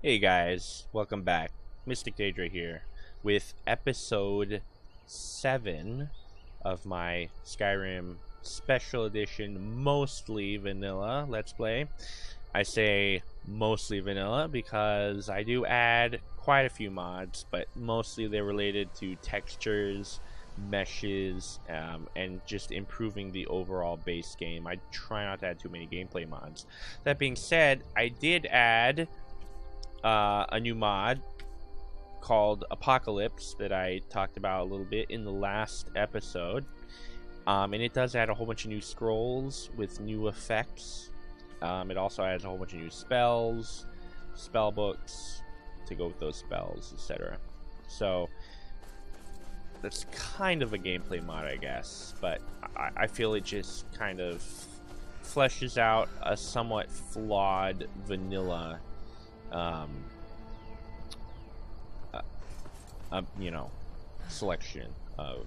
Hey guys, welcome back. MysticDaedra here with episode 7 of my Skyrim special edition mostly vanilla Let's Play. I say mostly vanilla because I do add quite a few mods, but mostly they're related to textures, meshes, and just improving the overall base game. I try not to add too many gameplay mods. That being said, I did add a new mod called Apocalypse that I talked about a little bit in the last episode, and it does add a whole bunch of new scrolls with new effects. It also adds a whole bunch of new spells, spell books to go with those spells, etc. So that's kind of a gameplay mod, I guess, but I feel it just kind of fleshes out a somewhat flawed vanilla selection of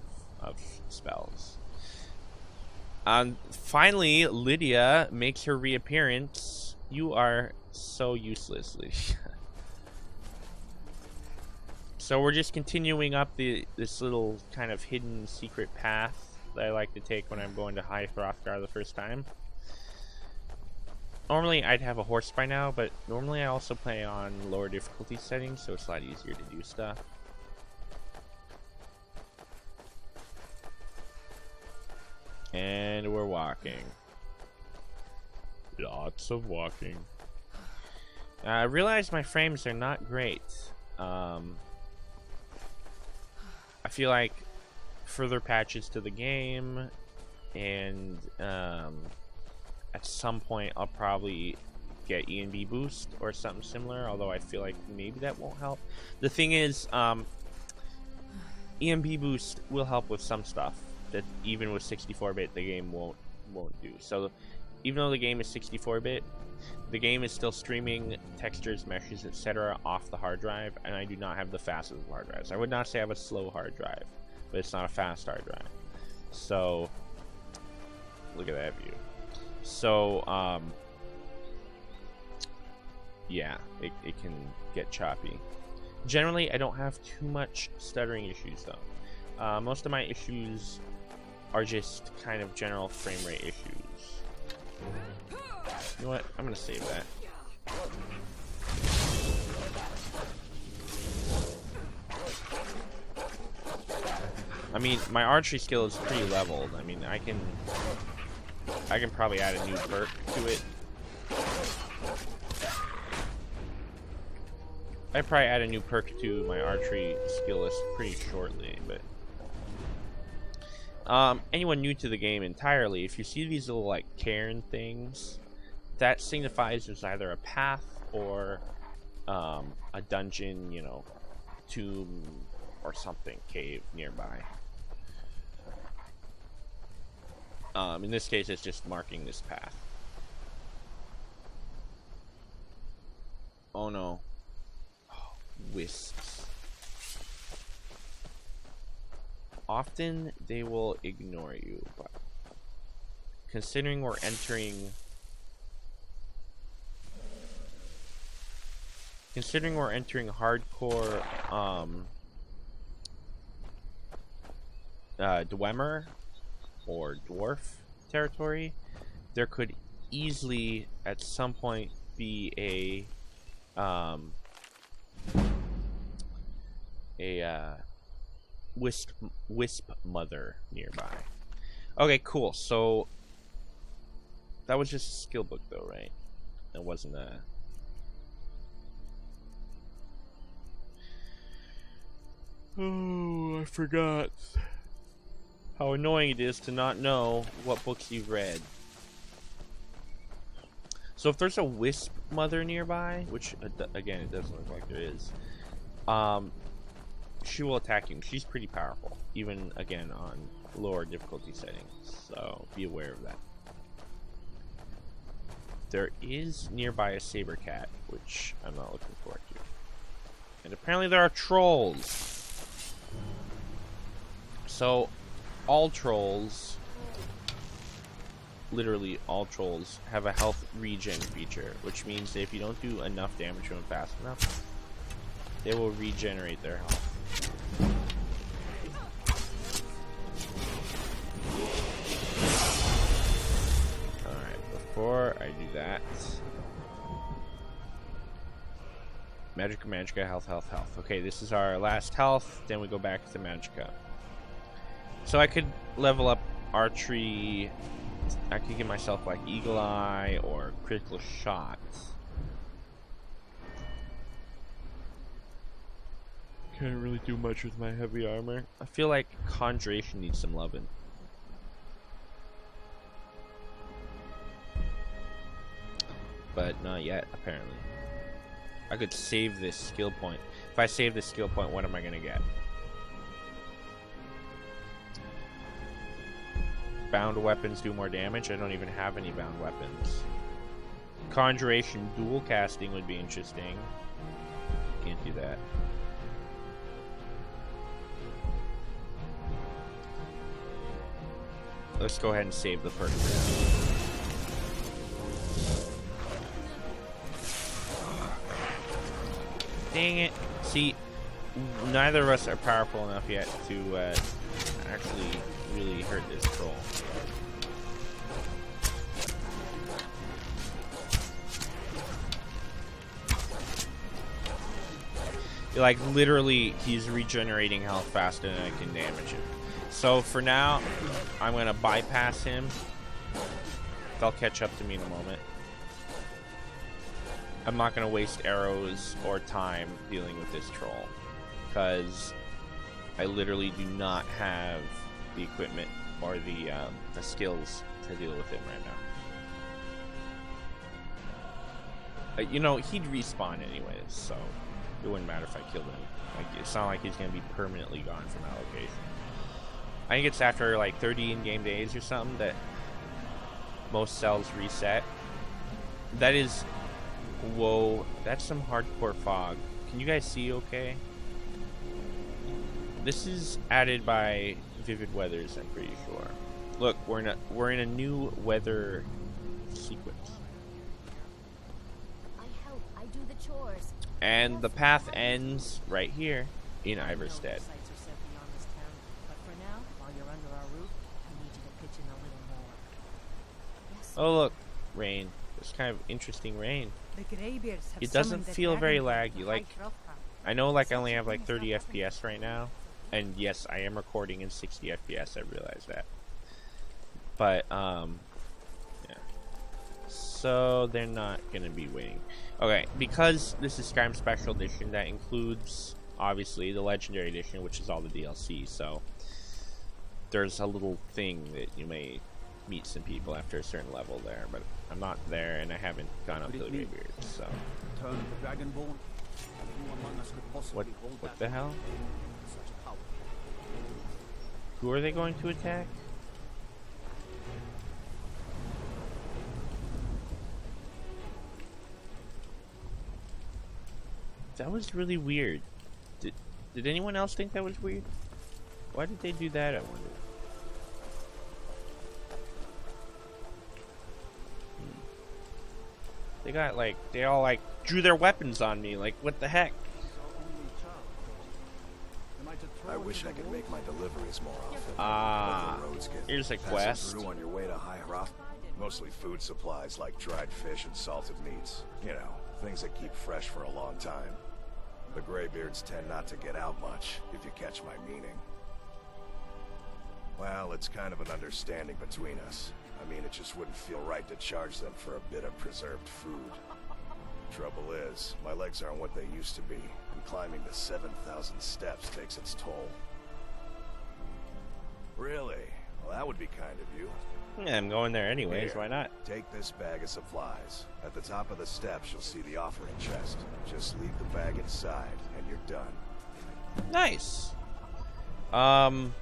spells. Finally, Lydia makes her reappearance. You are so useless, Lydia. So we're just continuing up this little kind of hidden secret path that I like to take when I'm going to High Hrothgar the first time. Normally I'd have a horse by now, but normally I also play on lower difficulty settings, so it's a lot easier to do stuff. And we're walking. Lots of walking. I realize my frames are not great. I feel like further patches to the game and at some point I'll probably get ENB boost or something similar, although I feel like maybe that won't help. The thing is, ENB boost will help with some stuff that even with 64-bit the game won't do. So even though the game is 64-bit, the game is still streaming textures, meshes, etc. off the hard drive, and I do not have the fastest of hard drives. I would not say I have a slow hard drive, but it's not a fast hard drive. So look at that view. So yeah, it can get choppy. Generally I don't have too much stuttering issues though. Most of my issues are just kind of general frame rate issues. You know what? I'm gonna save that. I mean, my archery skill is pretty leveled. I mean, I can probably add a new perk to it. I'd probably add a new perk to my archery skill list pretty shortly, but anyone new to the game entirely, if you see these little like cairn things, that signifies there's either a path or a dungeon, you know, tomb or something, cave nearby. In this case, it's just marking this path. Oh no. Oh, wisps. Often they will ignore you, but considering we're entering hardcore Dwemer or dwarf territory, there could easily at some point be a wisp mother nearby. Okay, cool. So that was just a skill book though, right? That wasn't a oh, I forgot how annoying it is to not know what books you've read. So if there's a wisp mother nearby, which again it doesn't look like there is, she will attack you. She's pretty powerful, even again on lower difficulty settings, so be aware of that. There is nearby a saber cat, which I'm not looking forward to. And apparently there are trolls. So all trolls literally all trolls have a health regen feature, which means that if you don't do enough damage to them fast enough, they will regenerate their health. Alright, before I do that, Magicka, health. Okay, this is our last health, then we go back to Magicka. So I could level up archery. I could give myself like Eagle Eye or critical shots. Can't really do much with my heavy armor. I feel like Conjuration needs some loving. But not yet, apparently. I could save this skill point. If I save this skill point, what am I gonna get? Bound weapons do more damage. I don't even have any bound weapons. Conjuration dual casting would be interesting. Can't do that. Let's go ahead and save the perk for now. Dang it. See, neither of us are powerful enough yet to actually really hurt this troll. Like, literally, he's regenerating health faster than I can damage him. So, for now, I'm going to bypass him. They'll catch up to me in a moment. I'm not going to waste arrows or time dealing with this troll, because I literally do not have the equipment or the skills to deal with him right now. You know, he'd respawn anyways, so it wouldn't matter if I killed him. Like, it's not like he's going to be permanently gone from that location. I think it's after like 30 in-game days or something that most cells reset. That is... Whoa, that's some hardcore fog. Can you guys see okay? This is added by Vivid Weathers, I'm pretty sure. Look, we're in a new weather sequence. I do the chores. And the path ends right here in Ivarstead. Oh look, rain. It's kind of interesting rain. It doesn't feel very laggy. Like, I know, like, I only have like 30 FPS right now, and yes, I am recording in 60 FPS. I realize that, but yeah. So they're not gonna be waiting. Okay, because this is Skyrim Special Edition, that includes obviously the Legendary Edition, which is all the DLC. So there's a little thing that you may meet some people after a certain level there, but I'm not there and I haven't gone up to the Greybeard, so what the hell? Who are they going to attack? That was really weird. Did anyone else think that was weird? Why did they do that, I wonder? They got like, they all like drew their weapons on me. Like, what the heck? I wish I could make my deliveries more often. Ah, here's a quest. On your way to High Hroth, mostly food supplies like dried fish and salted meats. You know, things that keep fresh for a long time. The Greybeards tend not to get out much, if you catch my meaning. Well, it's kind of an understanding between us. I mean, it just wouldn't feel right to charge them for a bit of preserved food. Trouble is, my legs aren't what they used to be, and climbing the 7,000 steps takes its toll. Really? Well, that would be kind of you. Yeah, I'm going there anyways, Here, why not? Take this bag of supplies. At the top of the steps, you'll see the offering chest. Just leave the bag inside, and you're done. Nice. Well,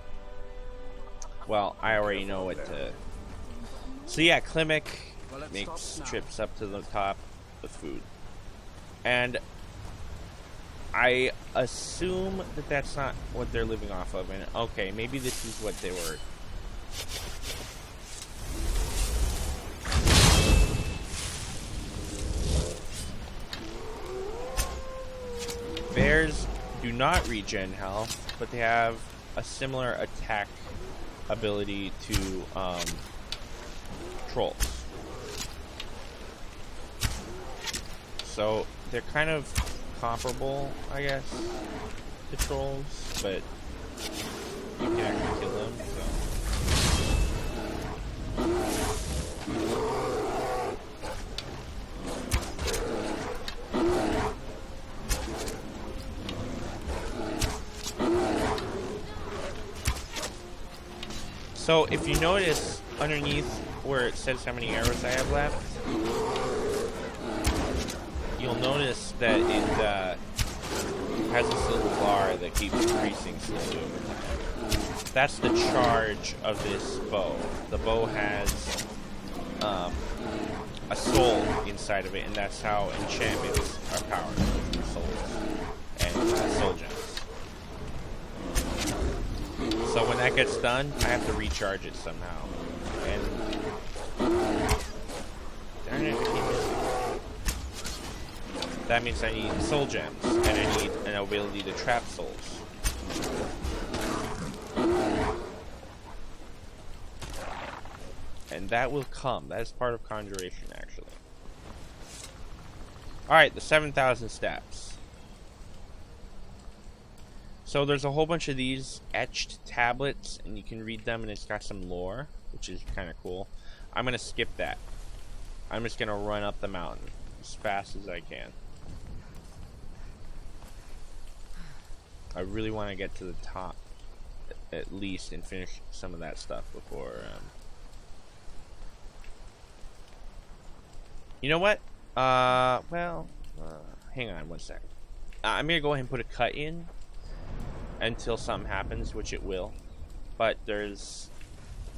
I already know what to... So yeah, Klimek makes trips up to the top with food. And I assume that that's not what they're living off of. And okay, maybe this is what they were. not regen health, but they have a similar attack ability to trolls. So they're kind of comparable, I guess, to trolls, but you can actually kill them. So if you notice underneath where it says how many arrows I have left, you'll notice that it has this little bar that keeps increasing slowly over time. That's the charge of this bow. The bow has a soul inside of it, and that's how enchantments are powered, through souls and soul gems. So when that gets done, I have to recharge it somehow. And darn it, I keep missing. That means I need soul gems, and I need an ability to trap souls. And that will come. That is part of conjuration, actually. Alright, the 7,000 steps. So there's a whole bunch of these etched tablets, and you can read them, and it's got some lore, which is kind of cool. I'm going to skip that. I'm just going to run up the mountain as fast as I can. I really want to get to the top, at least, and finish some of that stuff before... You know what? Hang on one second. I'm going to go ahead and put a cut in until something happens, which it will. But there's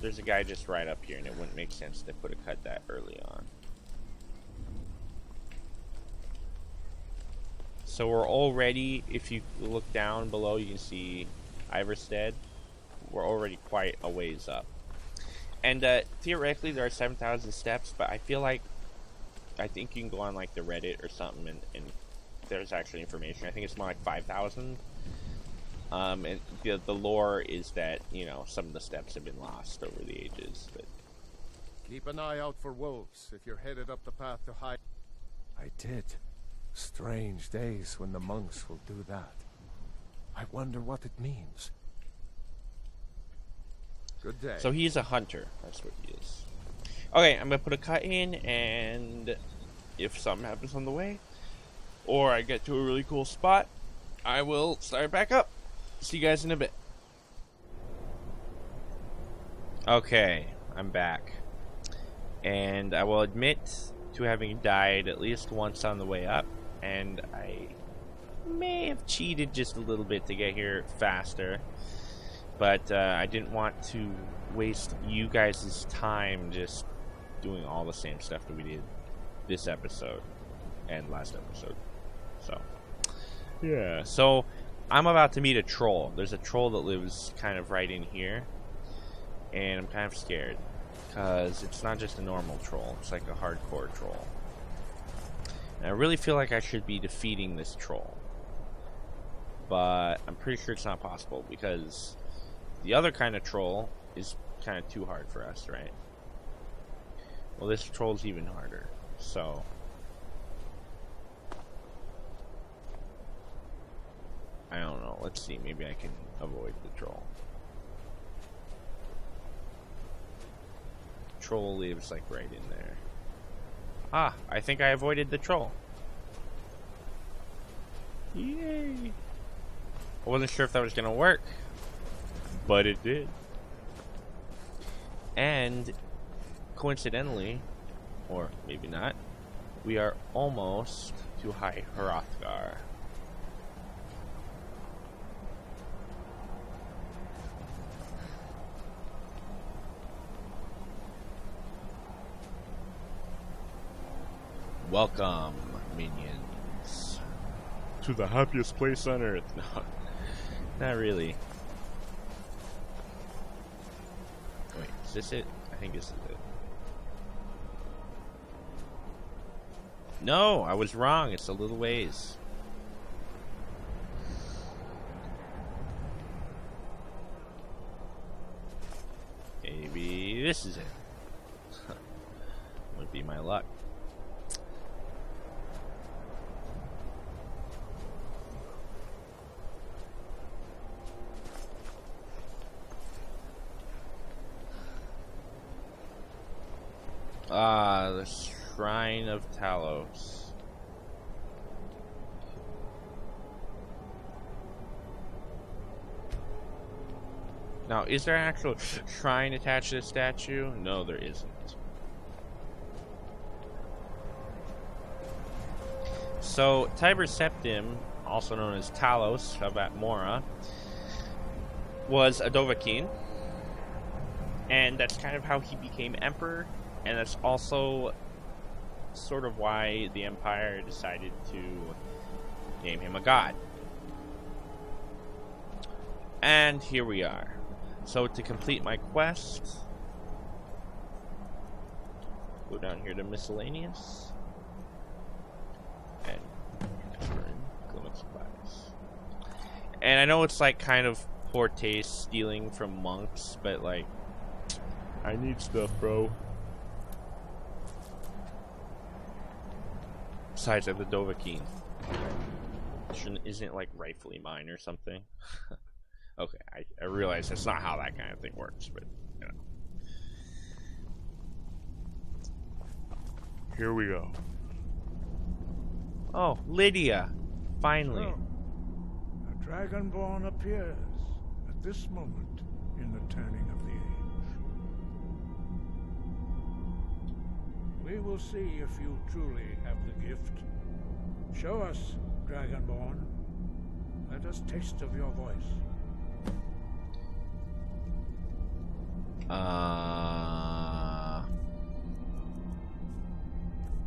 a guy just right up here, and it wouldn't make sense to put a cut that early on. So we're already, if you look down below, you can see Ivarstead. We're already quite a ways up. And theoretically there are 7,000 steps, but I feel like, I think you can go on like the Reddit or something, and there's actually information. I think it's more like 5,000. And the lore is that, you know, some of the steps have been lost over the ages. But keep an eye out for wolves if you're headed up the path to hide. I did. Strange days when the monks will do that. I wonder what it means. Good day. So he's a hunter. That's what he is. Okay, I'm gonna put a cut in, and if something happens on the way, or I get to a really cool spot, I will start back up. See you guys in a bit. Okay, I'm back. And I will admit to having died at least once on the way up, and I may have cheated just a little bit to get here faster, but I didn't want to waste you guys' time just doing all the same stuff that we did this episode and last episode. So yeah, so I'm about to meet a troll. There's a troll that lives kind of right in here, and I'm kind of scared because it's not just a normal troll, it's like a hardcore troll. And I really feel like I should be defeating this troll, but I'm pretty sure it's not possible because the other kind of troll is kind of too hard for us, right? Well, this troll's even harder, so I don't know. Let's see. Maybe I can avoid the troll. Troll lives like right in there. Ah, I think I avoided the troll. Yay! I wasn't sure if that was gonna work, but it did. And coincidentally, or maybe not, we are almost to High Hrothgar. Welcome, minions, to the happiest place on earth. No, not really. Wait, is this it? I think this is it. No, I was wrong. It's a little ways. would be my luck. Ah, the Shrine of Talos. Now, is there an actual shrine attached to the statue? No, there isn't. So, Tiber Septim, also known as Talos of Atmora, was a Dovahkiin, and that's kind of how he became emperor, and that's also sort of why the Empire decided to name him a god. And here we are. So to complete my quest, go down here to miscellaneous and turn Glimmet supplies. And I know it's like kind of poor taste stealing from monks, but like, I need stuff, bro. Besides, I have the Dovahkiin. Isn't it like rightfully mine or something? Okay, I realize that's not how that kind of thing works, but you know. Here we go. Oh, Lydia! Finally. So, a Dragonborn appears at this moment in the turning of the age. We will see if you truly have the gift. Show us, Dragonborn. Let us taste of your voice.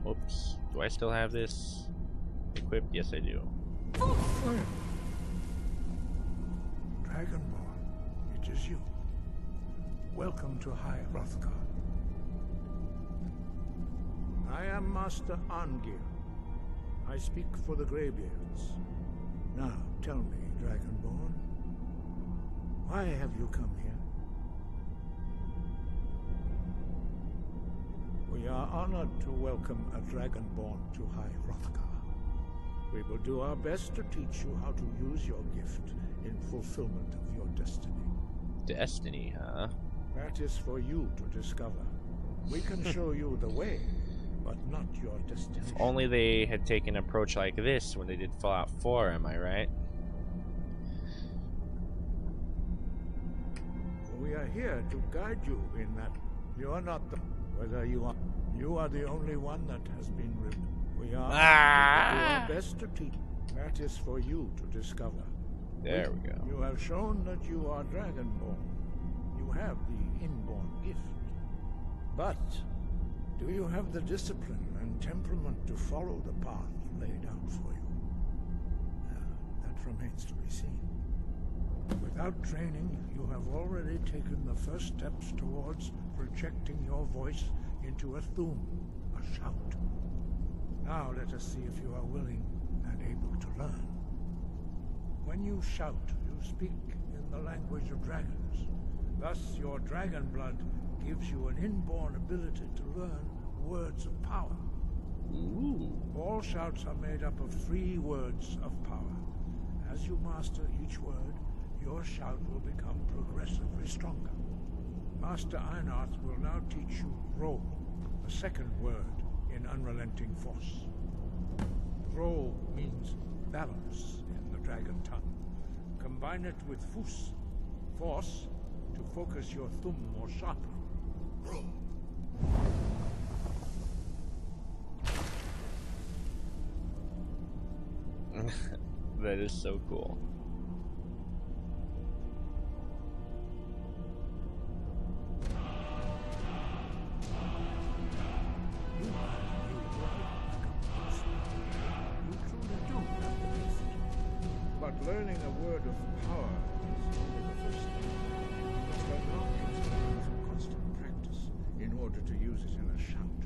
Whoops. Do I still have this equipped? Yes, I do. Dragonborn, it is you. Welcome to High Hrothgar. I am Master Angir. I speak for the Greybeards. Now, tell me, Dragonborn, why have you come here? We are honored to welcome a Dragonborn to High Hrothgar. We will do our best to teach you how to use your gift in fulfillment of your destiny. Destiny, huh? That is for you to discover. We can show you the way, but not your destination. If only they had taken an approach like this when they did Fallout 4, am I right? We are here to guide you in that. You are not the... Whether you are... You are the only one that has been written. We are to do our best to teach. That is for you to discover. There we go. You have shown that you are Dragonborn. You have the inborn gift. But do you have the discipline and temperament to follow the path laid out for you? That remains to be seen. Without training, you have already taken the first steps towards projecting your voice into a thum, a shout. Now let us see if you are willing and able to learn. When you shout, you speak in the language of dragons. Thus, your dragon blood gives you an inborn ability to learn words of power. Ooh. All shouts are made up of 3 words of power. As you master each word, your shout will become progressively stronger. Master Einarth will now teach you Ro, the second word in Unrelenting Force. Ro means balance in the dragon tongue. Combine it with Fus, force, to focus your thumb more sharply. Ro. That is so cool. Learning a word of power is only the first step. But learn through constant practice in order to use it in a shout.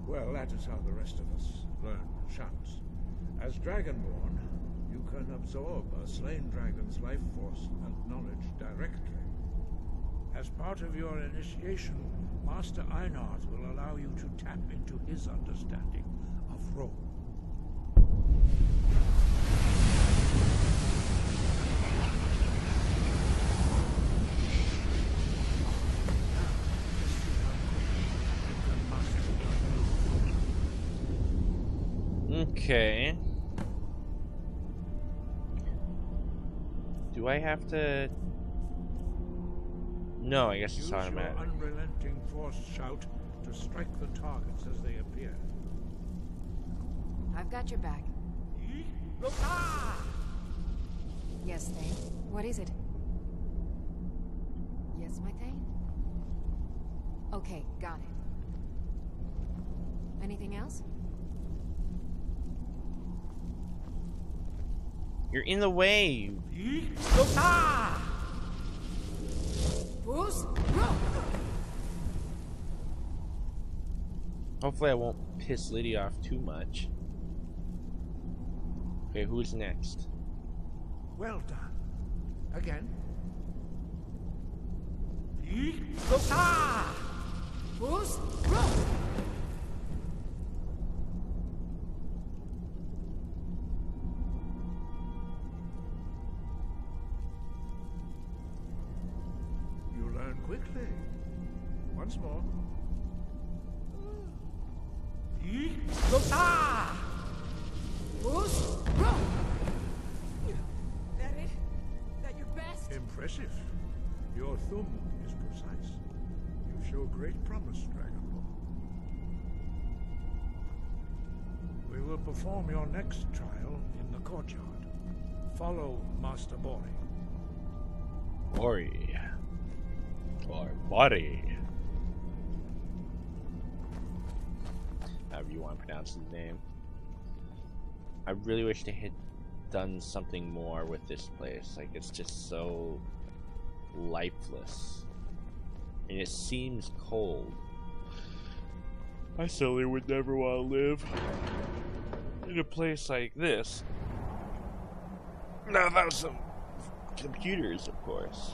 Well, that is how the rest of us learn shouts. As Dragonborn, you can absorb a slain dragon's life force and knowledge directly. As part of your initiation, Master Einarth will allow you to tap into his understanding of role. Okay. Do I have to... No, I guess it's automatic. Use your unrelenting force shout to strike the targets as they appear. I've got your back. Yes, Thane. What is it? Yes, my Thane? Okay, got it. Anything else? You're in the way. Hopefully I won't piss Lydia off too much. Okay, who's next? Well done. Again. You learn quickly. Once more. That it? That your best? Impressive. Your thumb is precise. You show great promise, Dragonborn. We will perform your next trial in the courtyard. Follow Master Bori. Bori. Or Bori. However you want to pronounce his name. I really wish they had done something more with this place. Like, it's just so lifeless. And it seems cold. I certainly would never want to live in a place like this. Now without some computers, of course.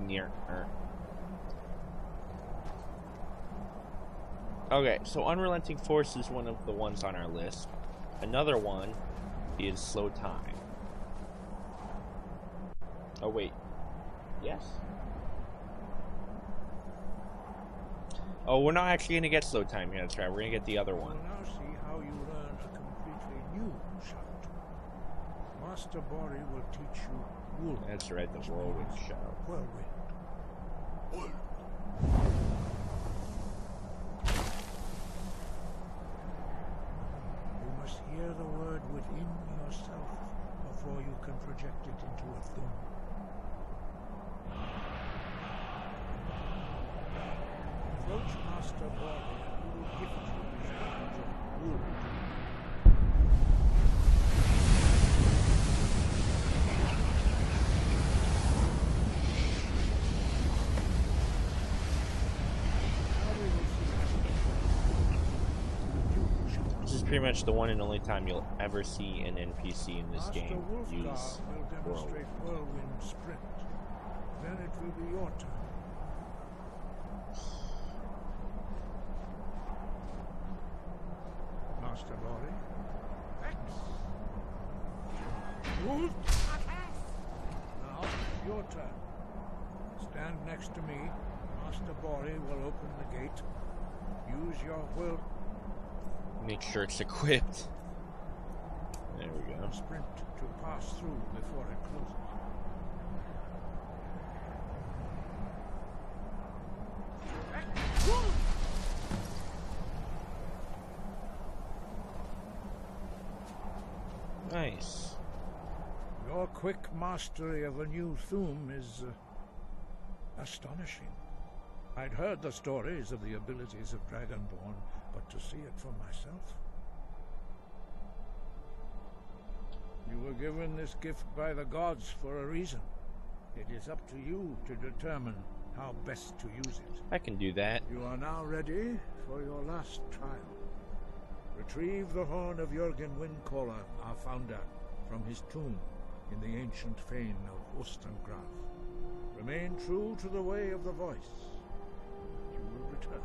Near. Okay, so Unrelenting Force is one of the ones on our list. Another one is Slow Time. Oh wait. Yes? Oh, we're not actually gonna get Slow Time here, that's right. We're gonna get the other one. We'll now see how you learn a completely new shout. Master Bori will teach you Wool. That's right, the Whirlwind shout. Whirlwind. You must hear the word within yourself before you can project it into a thumb. Approach Master Bori and he will gift you his knowledge of Wool. This is pretty much the one and only time you'll ever see an NPC in this game use will demonstrate Whirlwind. Whirlwind Sprint. Then it will be your turn. Master Bori. X. Wool. Now, your turn. Stand next to me. Master Bori will open the gate. Use your will. Make sure it's equipped. There we go. Sprint to pass through before it closes. Nice. Your quick mastery of a new thum is astonishing. I'd heard the stories of the abilities of Dragonborn, but to see it for myself. You were given this gift by the gods for a reason. It is up to you to determine how best to use it. I can do that. You are now ready for your last trial. Retrieve the horn of Jürgen Windcaller, our founder, from his tomb in the ancient fane of Ostengraf. Remain true to the way of the voice. You will return.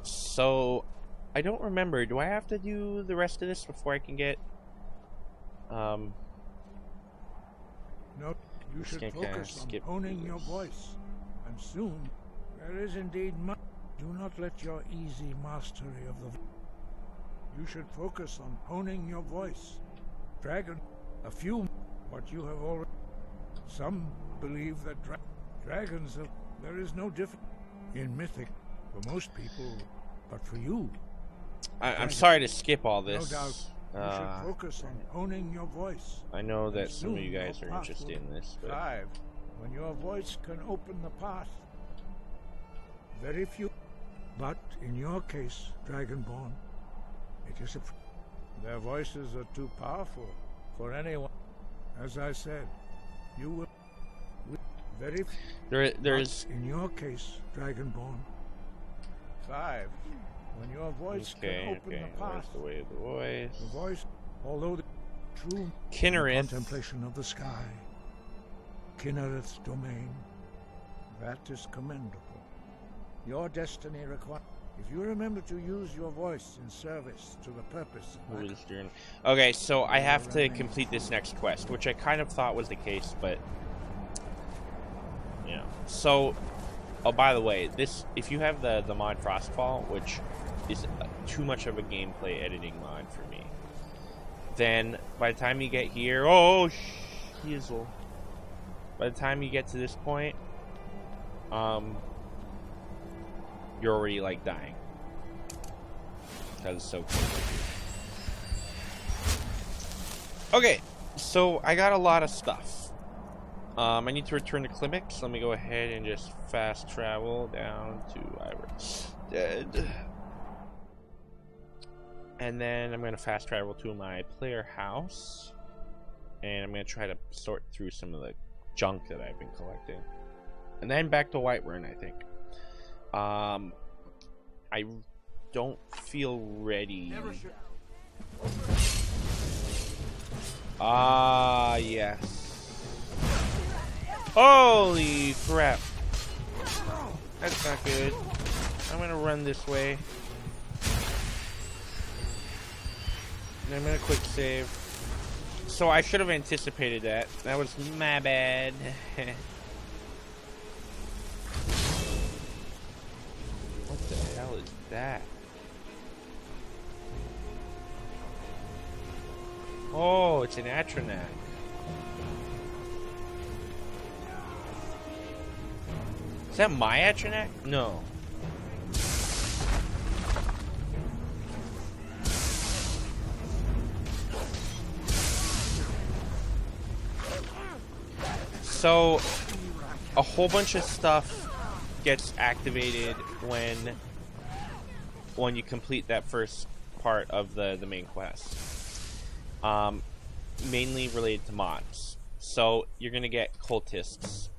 So I don't remember. Do I have to do the rest of this before I can get No, you should focus on honing your voice, and soon there is indeed much. Do not let your easy mastery of the. You should focus on honing your voice. Dragon, a few, what you have already. Some believe that dragons are. There is no difference in mythic for most people, but for you. I'm sorry to skip all this. No doubt. You should focus on honing your voice. I know that some of you guys are interested in this. But 5. When your voice can open the path. Very few. But in your case, Dragonborn, it is their voices are too powerful for anyone. As I said, you will. Very few. There's. In your case, Dragonborn. 5. When your voice can open the path. The way of the voice. The voice, although the true contemplation of the sky, Kinnereth's domain, that is commendable. Your destiny requires. If you remember to use your voice in service to the purpose. Okay, so I have to complete this next quest, which I kind of thought was the case, but you know. So, oh, by the way, this if you have the mod Frostfall, which is too much of a gameplay editing mod for me, then by the time you get here, shizzle. By the time you get to this point, you're already like dying. That is so cool. Okay, so I got a lot of stuff. I need to return to Klimek, so let me go ahead and just fast travel down to Ivarstead. And then I'm going to fast travel to my player house. And I'm going to try to sort through some of the junk that I've been collecting. And then back to Whiterun, I think. I don't feel ready. Yes. Holy crap. That's not good. I'm gonna run this way. And I'm gonna quick save. So I should have anticipated that. That was my bad. What the hell is that? Oh, it's an Atronak. Is that my Atronak? No. So, a whole bunch of stuff gets activated when you complete that first part of the main quest. Mainly related to mods. So, you're gonna get cultists.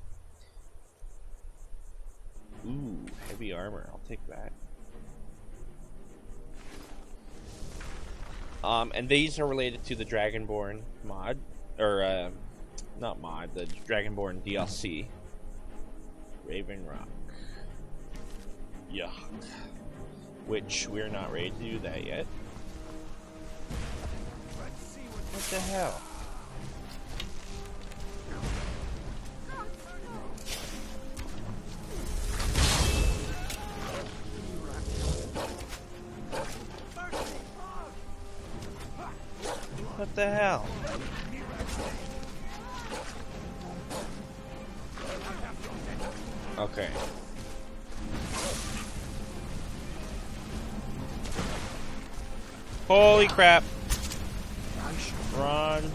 Ooh, heavy armor. I'll take that. And these are related to the Dragonborn mod, or not mod, the Dragonborn DLC. Raven Rock. Yuck. Which we're not ready to do that yet. What the hell? What the hell? Okay. Holy crap. Run.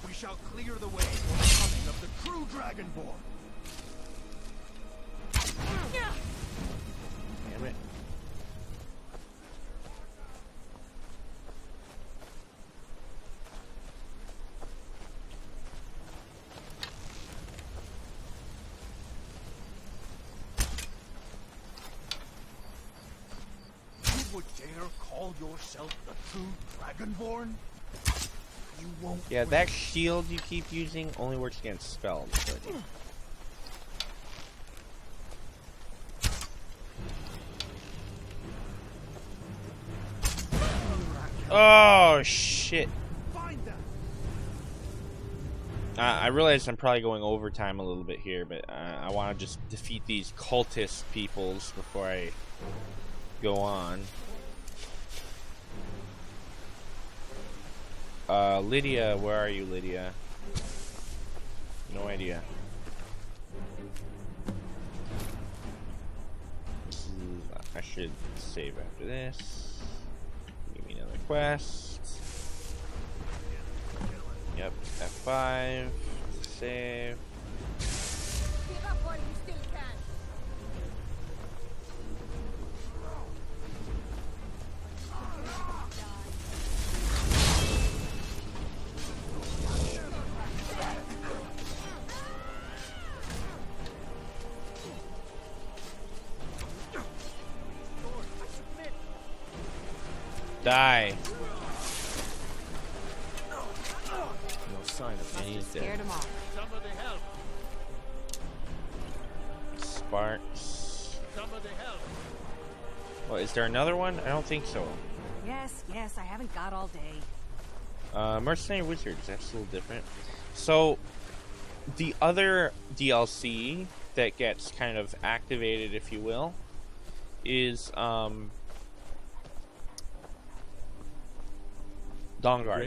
We shall clear the way for the coming of the true Dragonborn. Damn it. would dare call yourself the true Dragonborn? You won't. Yeah, that shield you keep using only works against spells. But... Oh shit! I realize I'm probably going overtime a little bit here, but I want to just defeat these cultist peoples before I go on. Lydia, where are you, Lydia? No idea. I should save after this. Give me another quest. Yep, F5. Save. Give up while you still can. Die. No sign of And he's dead. Scared him off. Somebody help! Sparks. Somebody help! Well, is there another one? I don't think so. Yes, yes, I haven't got all day. Mercenary Wizards, that's a little different. So, the other DLC that gets kind of activated, if you will, is, Dawnguard.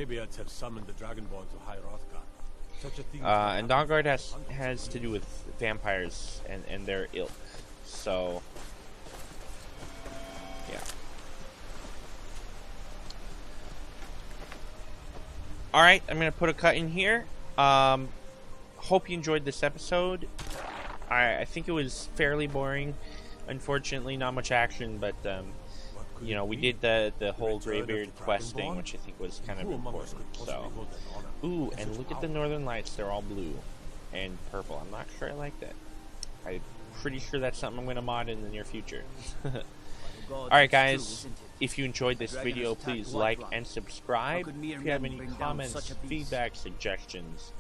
Greybeards have summoned the Dragonborn to High Rothgar. Such a thing. And Dawnguard has to do with vampires and their ilk. So, yeah. Alright, I'm going to put a cut in here. Hope you enjoyed this episode. I think it was fairly boring. Unfortunately, not much action, but, you know, we did the whole Greybeard quest thing, which I think was kind of important. So, ooh, and look at the northern lights. They're all blue and purple. I'm not sure I like that. I'm pretty sure that's something I'm going to mod in the near future. Alright guys, if you enjoyed this video, please like and subscribe. If you have any comments, feedback, suggestions,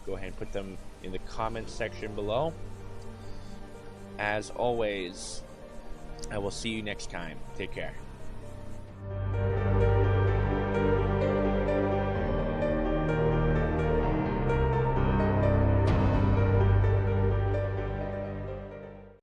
go ahead and put them in the comments section below. As always, I will see you next time. Take care.